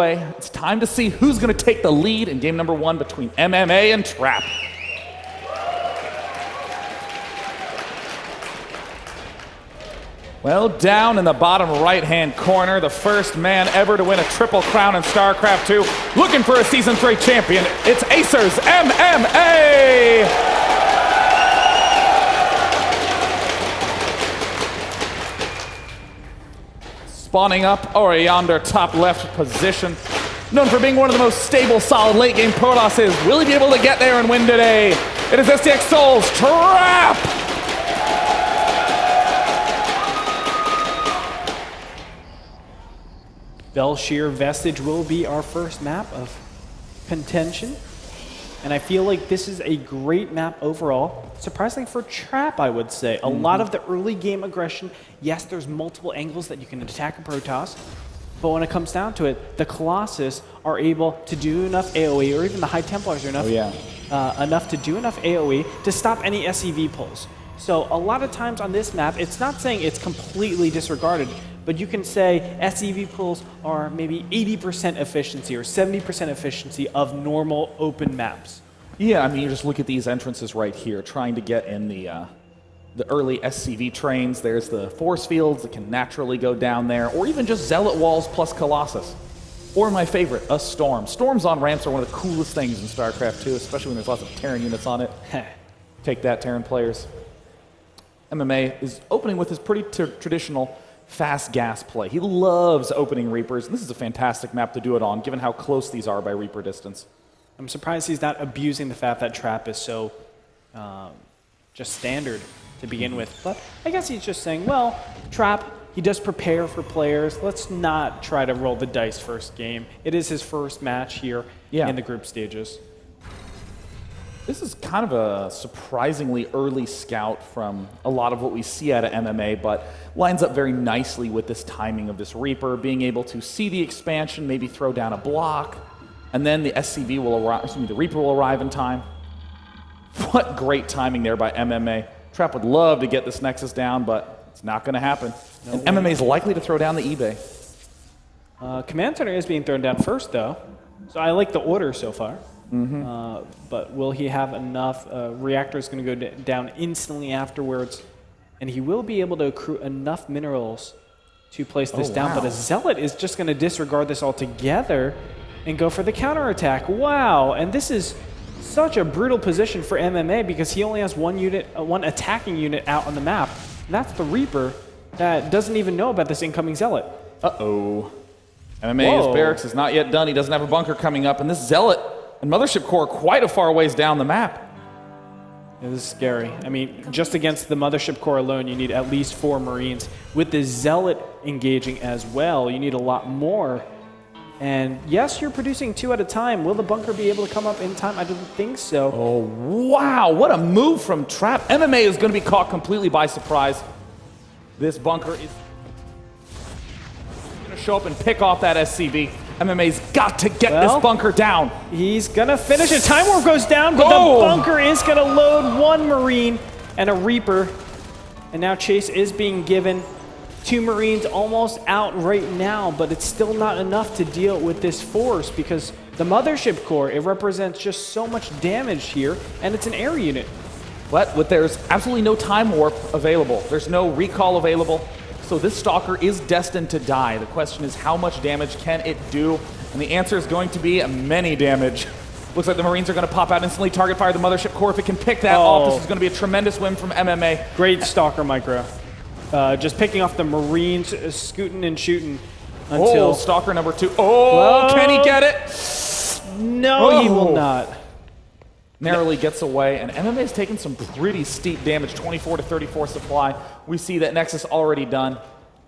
It's time to see who's going to take the lead in game number 1 between MMA and Trap. Well, down in the bottom right-hand corner, the first man ever to win a Triple Crown in StarCraft 2, looking for a Season 3 champion, it's Acer's MMA! Spawning up or yonder top left position. Known for being one of the most stable, solid late-game Protosses. Will he be able to get there and win today? It is STX Soul's Trap! Belshear Vestige will be our first map of contention. And I feel like this is a great map overall. Surprisingly for Trap, I would say. A lot of the early game aggression, yes, there's multiple angles that you can attack a Protoss, but when it comes down to it, the Colossus are able to do enough AoE, or even the High Templars are enough, enough to do enough AoE to stop any SCV pulls. So a lot of times on this map, it's not saying it's completely disregarded, but you can say SCV pulls are maybe 80% efficiency or 70% efficiency of normal open maps. Yeah, I mean, you just look at these entrances right here, trying to get in the early SCV trains. There's the force fields that can naturally go down there, or even just Zealot walls plus Colossus. Or my favorite, a Storm. Storms on ramps are one of the coolest things in StarCraft 2, especially when there's lots of Terran units on it. Take that, Terran players. MMA is opening with his pretty traditional fast gas play. He loves opening Reapers, and this is a fantastic map to do it on, given how close these are by Reaper distance. I'm surprised he's not abusing the fact that Trap is so just standard to begin with. But I guess he's just saying, well, Trap, he does prepare for players. Let's not try to roll the dice first game. It is his first match here in the group stages. This is kind of a surprisingly early scout from a lot of what we see out of MMA, but lines up very nicely with this timing of this Reaper, being able to see the expansion, maybe throw down a block, and then the SCV will arrive, the Reaper will arrive in time. What great timing there by MMA. Trap would love to get this Nexus down, but it's not going to happen. And MMA is likely to throw down the eBay. Command Center is being thrown down first, though, so I like the order so far. But will he have enough? Reactor is going to go down instantly afterwards, and he will be able to accrue enough minerals to place this down. But a Zealot is just going to disregard this altogether and go for the counterattack. Wow! And this is such a brutal position for MMA because he only has one attacking unit out on the map. And that's the Reaper that doesn't even know about this incoming Zealot. Uh-oh. MMA's barracks is not yet done. He doesn't have a bunker coming up, and this Zealot and Mothership Core quite a far ways down the map. Yeah, this is scary. I mean, just against the Mothership Core alone, you need at least 4 Marines. With the Zealot engaging as well, you need a lot more. And yes, you're producing 2 at a time. Will the bunker be able to come up in time? I don't think so. Oh, wow. What a move from Trap. MMA is going to be caught completely by surprise. This bunker is going to show up and pick off that SCV. MMA's got to get this bunker down. He's going to finish it. Time Warp goes down, but the bunker is going to load 1 Marine and a Reaper. And now Chase is being given 2 Marines almost out right now, but it's still not enough to deal with this force because the Mothership Core, it represents just so much damage here, and it's an air unit. But there's absolutely no Time Warp available. There's no recall available. So this Stalker is destined to die. The question is, how much damage can it do? And the answer is going to be many damage. Looks like the Marines are going to pop out instantly, target fire the Mothership Core. If it can pick that off, this is going to be a tremendous win from MMA. Great Stalker micro. Just picking off the Marines, scooting and shooting until... Stalker number 2. Can he get it? No, he will not. Narrowly gets away, and MMA's taken some pretty steep damage, 24 to 34 supply. We see that Nexus already done.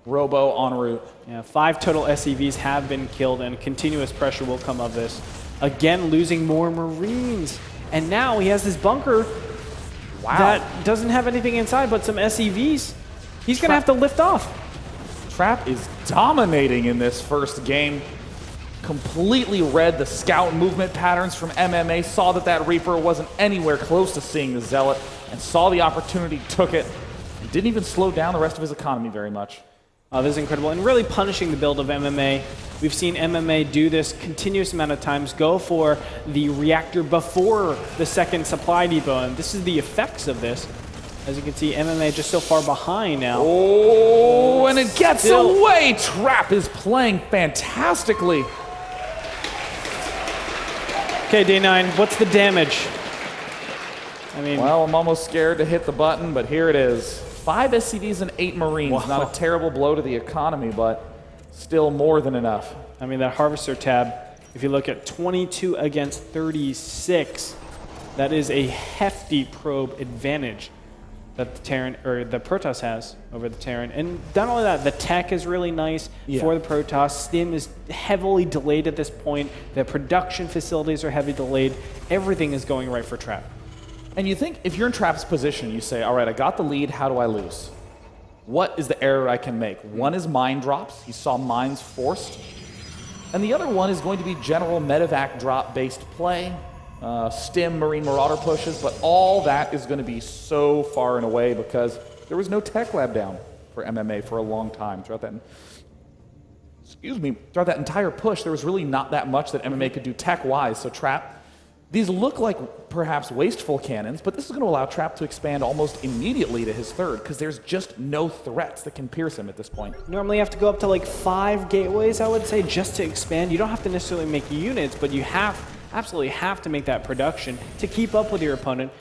Robo en route. Yeah, 5 total SCVs have been killed, and continuous pressure will come of this. Again, losing more Marines. And now he has this bunker that doesn't have anything inside but some SCVs. He's going to have to lift off. Trap is dominating in this first game. Completely read the scout movement patterns from MMA, saw that Reaper wasn't anywhere close to seeing the Zealot, and saw the opportunity, took it. He didn't even slow down the rest of his economy very much. This is incredible, and really punishing the build of MMA. We've seen MMA do this continuous amount of times, go for the reactor before the second supply depot, and this is the effects of this. As you can see, MMA just so far behind now. Oh, and it gets away! Trap is playing fantastically. Okay, Day 9, what's the damage? I mean, well, I'm almost scared to hit the button, but here it is. 5 SCVs and 8 Marines. Wow. Not a terrible blow to the economy, but still more than enough. I mean, that Harvester tab, if you look at 22 against 36, that is a hefty probe advantage that the Terran, or the Protoss has over the Terran. And not only that, the tech is really nice for the Protoss. Stim is heavily delayed at this point. The production facilities are heavily delayed. Everything is going right for Trap. And you think, if you're in Trap's position, you say, all right, I got the lead, how do I lose? What is the error I can make? One is mine drops. He saw mines forced. And the other one is going to be general medevac drop-based play. Stim, Marine Marauder pushes, but all that is going to be so far and away because there was no tech lab down for MMA for a long time. Throughout that entire push, there was really not that much that MMA could do tech-wise. So Trap, these look like perhaps wasteful cannons, but this is going to allow Trap to expand almost immediately to his third because there's just no threats that can pierce him at this point. Normally you have to go up to like 5 gateways, I would say, just to expand. You don't have to necessarily make units, but you absolutely have to make that production to keep up with your opponent.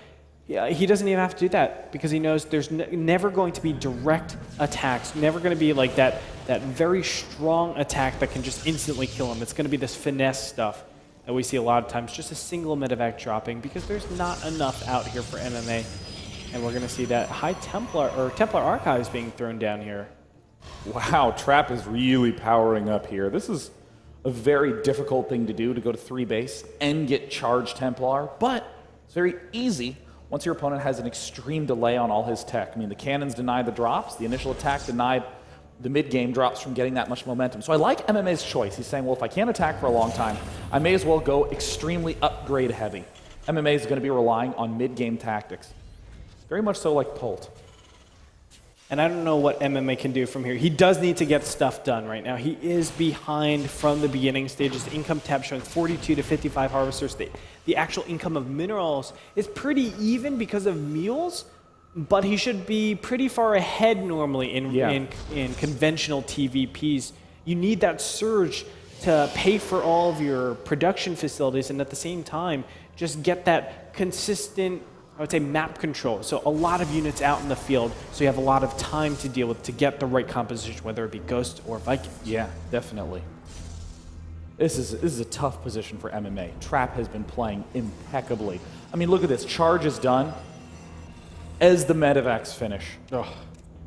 Yeah, he doesn't even have to do that because he knows there's never going to be direct attacks, never going to be like that very strong attack that can just instantly kill him. It's going to be this finesse stuff that we see a lot of times, just a single medevac dropping because there's not enough out here for MMA. And we're going to see that high Templar Archives being thrown down here. Wow, Trap is really powering up here. This is a very difficult thing to do, to go to 3 base and get charged Templar, but it's very easy once your opponent has an extreme delay on all his tech. I mean, the cannons deny the drops, the initial attack denied the mid-game drops from getting that much momentum. So I like MMA's choice. He's saying, well, if I can't attack for a long time, I may as well go extremely upgrade heavy. MMA is going to be relying on mid-game tactics. Very much so like Pult. And I don't know what MMA can do from here. He does need to get stuff done right now. He is behind from the beginning stages. The income tab showing 42 to 55 harvesters. The actual income of minerals is pretty even because of mules, but he should be pretty far ahead normally in conventional TVPs. You need that surge to pay for all of your production facilities and at the same time just get that consistent, I would say, map control. So a lot of units out in the field, so you have a lot of time to deal with to get the right composition, whether it be Ghost or Viking. Yeah, definitely. This is a tough position for MMA. Trap has been playing impeccably. I mean, look at this. Charge is done as the medevacs finish. Ugh.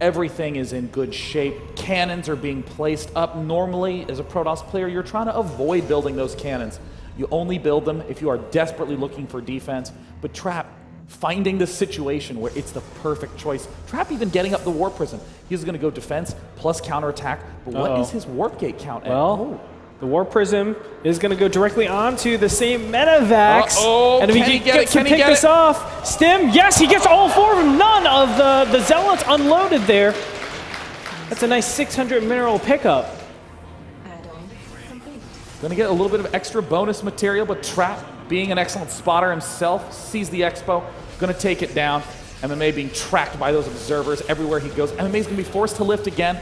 Everything is in good shape. Cannons are being placed up. Normally, as a Protoss player, you're trying to avoid building those cannons. You only build them if you are desperately looking for defense. But Trap, finding the situation where it's the perfect choice. Trap even getting up the Warp Prism. He's going to go defense plus counterattack. But what is his Warp Gate count at? Well, the Warp Prism is going to go directly onto the same medevacs. And if he can pick this off, Stim, yes, he gets all 4 of them. None of the Zealots unloaded there. That's a nice 600 mineral pickup. Going to get a little bit of extra bonus material, but Trap, being an excellent spotter himself, sees the expo, going to take it down. MMA being tracked by those observers everywhere he goes. MMA is going to be forced to lift again.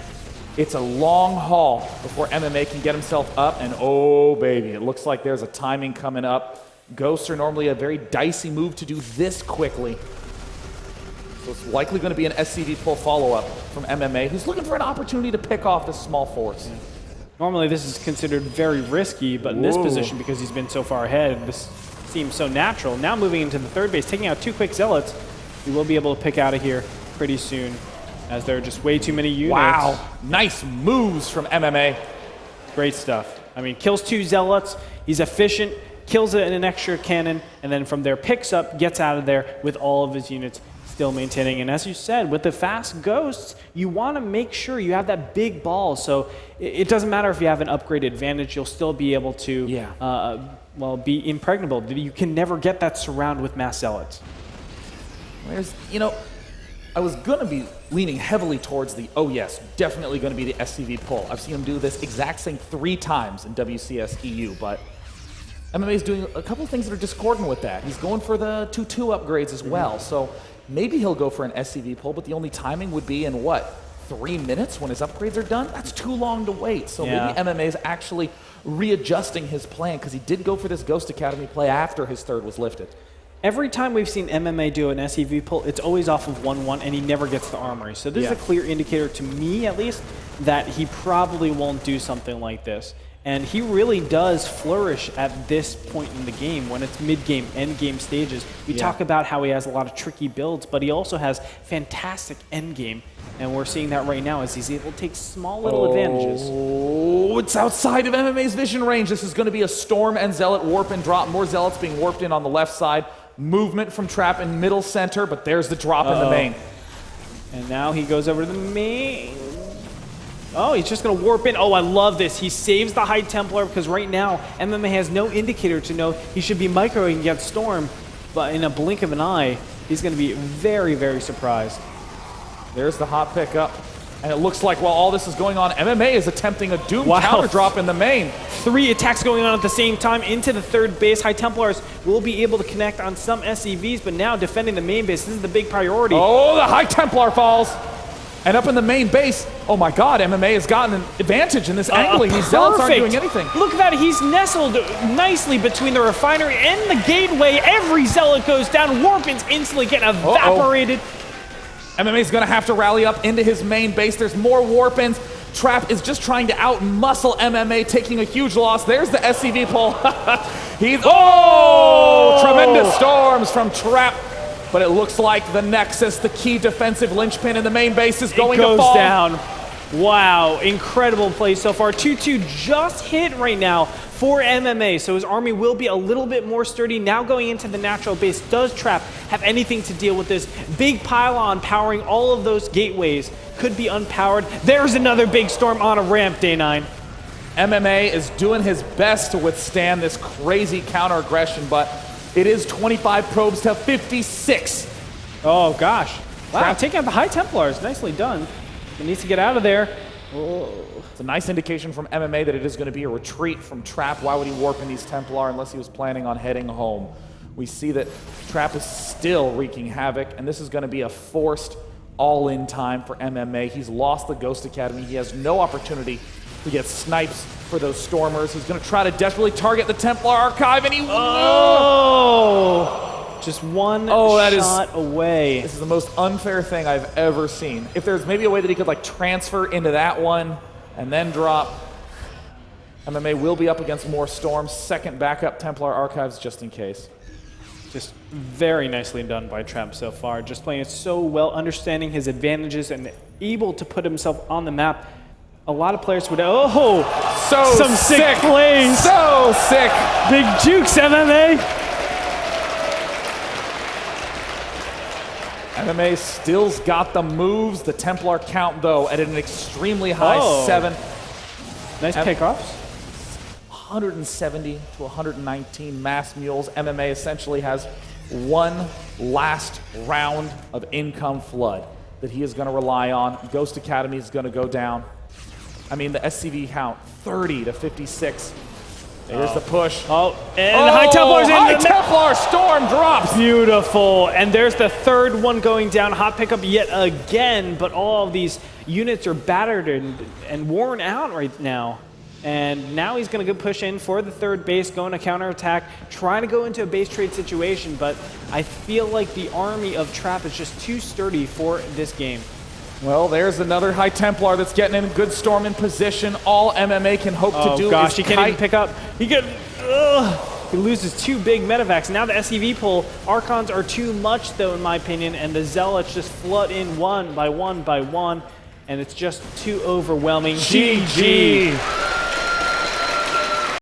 It's a long haul before MMA can get himself up, and oh baby, it looks like there's a timing coming up. Ghosts are normally a very dicey move to do this quickly. So it's likely going to be an SCV pull follow-up from MMA, who's looking for an opportunity to pick off this small force. Yeah. Normally this is considered very risky, but in this position, because he's been so far ahead, this seems so natural. Now moving into the 3rd base, taking out 2 quick Zealots, he will be able to pick out of here pretty soon, as there are just way too many units. Wow, nice moves from MMA. Great stuff. I mean, kills 2 Zealots, he's efficient, kills it in an extra cannon, and then from there picks up, gets out of there with all of his units still maintaining. And as you said, with the fast Ghosts, you want to make sure you have that big ball. So it doesn't matter if you have an upgrade advantage, you'll still be able to be impregnable. You can never get that surround with mass Zealots. There's, I was going to be leaning heavily towards the, oh yes, definitely going to be the SCV pull. I've seen him do this exact thing 3 times in WCS EU, but MMA is doing a couple of things that are discordant with that. He's going for the 2-2 upgrades as well, so maybe he'll go for an SCV pull, but the only timing would be in what, 3 minutes when his upgrades are done? That's too long to wait. So maybe MMA is actually readjusting his plan, because he did go for this Ghost Academy play after his third was lifted. Every time we've seen MMA do an SCV pull, it's always off of 1-1, and he never gets the armory. So this is a clear indicator, to me at least, that he probably won't do something like this. And he really does flourish at this point in the game when it's mid-game, end-game stages. We talk about how he has a lot of tricky builds, but he also has fantastic end-game. And we're seeing that right now as he's able to take small little advantages. Oh, it's outside of MMA's vision range. This is going to be a Storm and Zealot warp and drop. More Zealots being warped in on the left side. Movement from Trap in middle center, but there's the drop in the main. And now he goes over to the main. Oh, he's just going to warp in. Oh, I love this. He saves the High Templar because right now MMA has no indicator to know he should be microing against Storm, but in a blink of an eye, he's going to be very, very surprised. There's the hot pickup. And it looks like while all this is going on, MMA is attempting a Doom counter drop in the main. 3 attacks going on at the same time into the third base. High Templars will be able to connect on some SCVs, but now defending the main base, this is the big priority. Oh, the High Templar falls. And up in the main base, oh my god, MMA has gotten an advantage in this angling. These Zealots aren't doing anything. Look at that, he's nestled nicely between the refinery and the gateway. Every Zealot goes down. Warpins instantly get evaporated. MMA's gonna have to rally up into his main base. There's more warp-ins. Trap is just trying to out-muscle MMA, taking a huge loss. There's the SCV pull. Tremendous storms from Trap. But it looks like the Nexus, the key defensive linchpin in the main base, is going to fall. It goes down. Wow, incredible play so far. 2-2 just hit right now for MMA, so his army will be a little bit more sturdy. Now going into the natural base, does Trap have anything to deal with this? Big pylon powering all of those gateways could be unpowered. There's another big storm on a ramp, Day 9. MMA is doing his best to withstand this crazy counter aggression, but it is 25 probes to 56. Oh gosh. Wow, taking out the High Templars, nicely done. He needs to get out of there. Oh. It's a nice indication from MMA that it is going to be a retreat from Trap. Why would he warp in these Templar unless he was planning on heading home? We see that Trap is still wreaking havoc, and this is going to be a forced all-in time for MMA. He's lost the Ghost Academy. He has no opportunity to get snipes for those Stormers. He's going to try to desperately target the Templar Archive, and he... Just one shot away. This is the most unfair thing I've ever seen. If there's maybe a way that he could like transfer into that one and then drop, MMA will be up against more Storms. Second backup Templar Archives just in case. Just very nicely done by Trap so far. Just playing it so well, understanding his advantages and able to put himself on the map. A lot of players would, some sick plays. So sick. Big jukes, MMA. MMA still's got the moves. The Templar count, though, at an extremely high 7. Nice pickoffs. 170 to 119 mass mules. MMA essentially has one last round of income flood that he is going to rely on. Ghost Academy is going to go down. I mean, the SCV count, 30 to 56. There's the push. And High Templar's in. High Templar Storm drops. Beautiful. And there's the third one going down. Hot pickup yet again, but all of these units are battered and worn out right now. And now he's going to go push in for the third base, going to counterattack, trying to go into a base trade situation, but I feel like the army of Trap is just too sturdy for this game. Well, there's another High Templar that's getting in a good storm in position. All MMA can hope to do is he can't even pick up. He loses 2 big medevacs. Now the SCV pull. Archons are too much, though, in my opinion, and the Zealots just flood in one by one by one, and it's just too overwhelming. GG.